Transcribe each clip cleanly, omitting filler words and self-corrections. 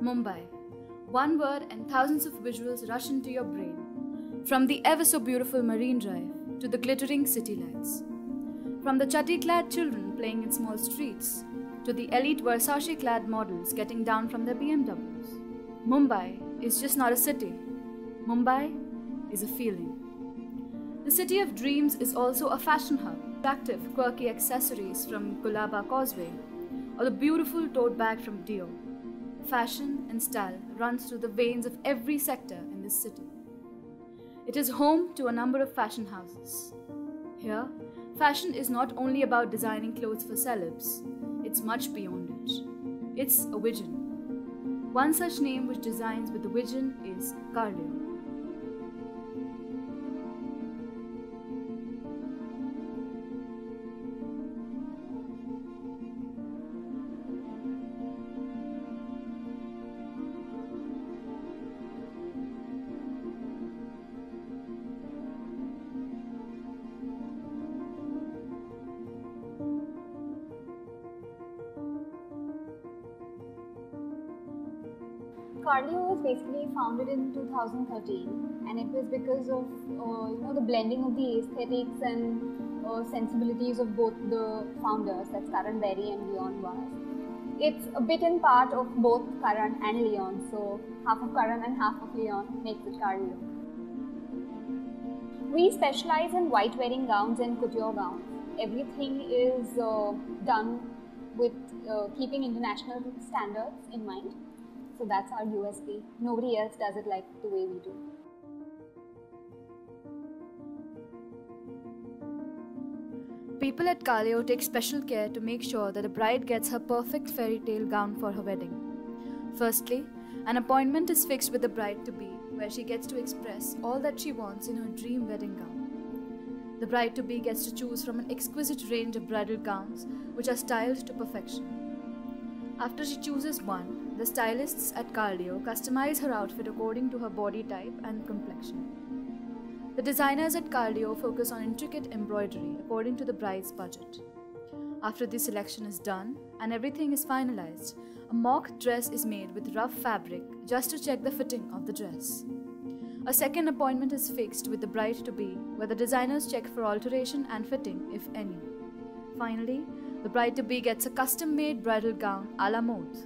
Mumbai. One word and thousands of visuals rush into your brain. From the ever so beautiful Marine Drive to the glittering city lights. From the chatti-clad children playing in small streets to the elite Versace-clad models getting down from their BMWs. Mumbai is just not a city. Mumbai is a feeling. The city of dreams is also a fashion hub. Attractive, quirky accessories from Gulaba Causeway or the beautiful tote bag from Dio. Fashion and style runs through the veins of every sector in this city. It is home to a number of fashion houses. Here, fashion is not only about designing clothes for celebs, it's much beyond it. It's a vision. One such name which designs with the vision is Carleo. Carleo was basically founded in 2013, and it was because of the blending of the aesthetics and sensibilities of both the founders, that's Karan Berry and Leon Vaz. It's a bit in part of both Karan and Leon, so half of Karan and half of Leon makes it Carleo. We specialize in white wedding gowns and couture gowns. Everything is done with keeping international standards in mind. So that's our USP. Nobody else does it like the way we do. People at Carleo take special care to make sure that the bride gets her perfect fairy tale gown for her wedding. Firstly, an appointment is fixed with the bride-to-be where she gets to express all that she wants in her dream wedding gown. The bride-to-be gets to choose from an exquisite range of bridal gowns which are styled to perfection. After she chooses one, the stylists at Carleo customize her outfit according to her body type and complexion. The designers at Carleo focus on intricate embroidery according to the bride's budget. After the selection is done and everything is finalized, a mock dress is made with rough fabric just to check the fitting of the dress. A second appointment is fixed with the bride-to-be where the designers check for alteration and fitting, if any. Finally, the bride-to-be gets a custom-made bridal gown a la mode.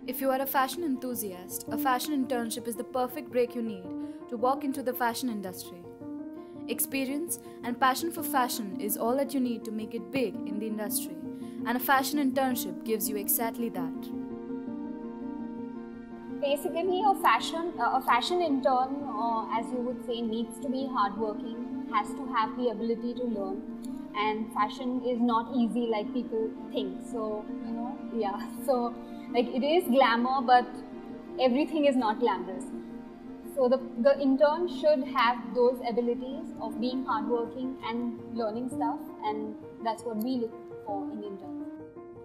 If you are a fashion enthusiast, a fashion internship is the perfect break you need to walk into the fashion industry. Experience and passion for fashion is all that you need to make it big in the industry, and a fashion internship gives you exactly that. Basically, a fashion intern, as you would say, needs to be hardworking, has to have the ability to learn, and fashion is not easy like people think. So, it is glamour, but everything is not glamorous. So the intern should have those abilities of being hardworking and learning stuff, and that's what we look for in interns.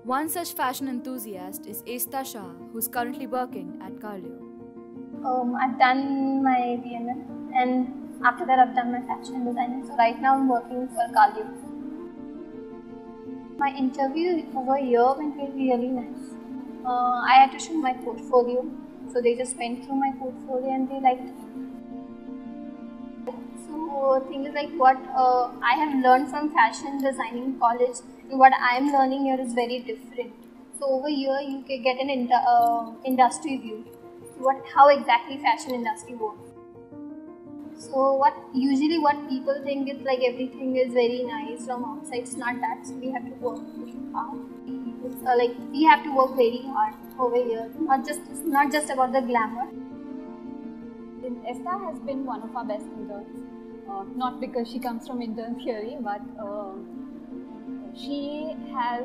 One such fashion enthusiast is Esta Shah, who's currently working at Carleo. I've done my BML, and after that I've done my fashion designing. So right now I'm working for Carleo. My interview over here went really nice. I had to show my portfolio, so they just went through my portfolio and they liked it. So the thing is, like, what I have learned from fashion designing college and what I am learning here is very different. So over here you can get an industry view, how exactly fashion industry works. So what people think is like everything is very nice from outside. It's not that. So we have to work very hard. We have to work very hard over here. It's not just about the glamour. Esta has been one of our best interns. Not because she comes from intern theory, but she has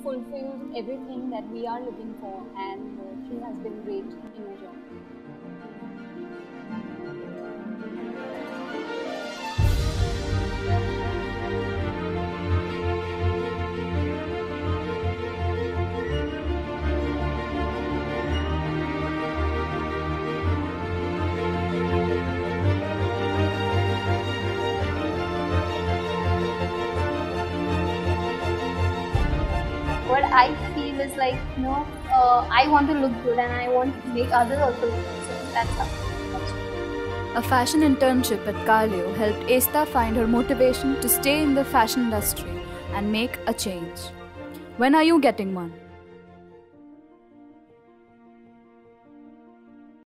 fulfilled everything that we are looking for, and she has been great in her job. I feel is like, I want to look good and I want to make others also look good. So that's how. A fashion internship at Carleo helped Esther find her motivation to stay in the fashion industry and make a change. When are you getting one?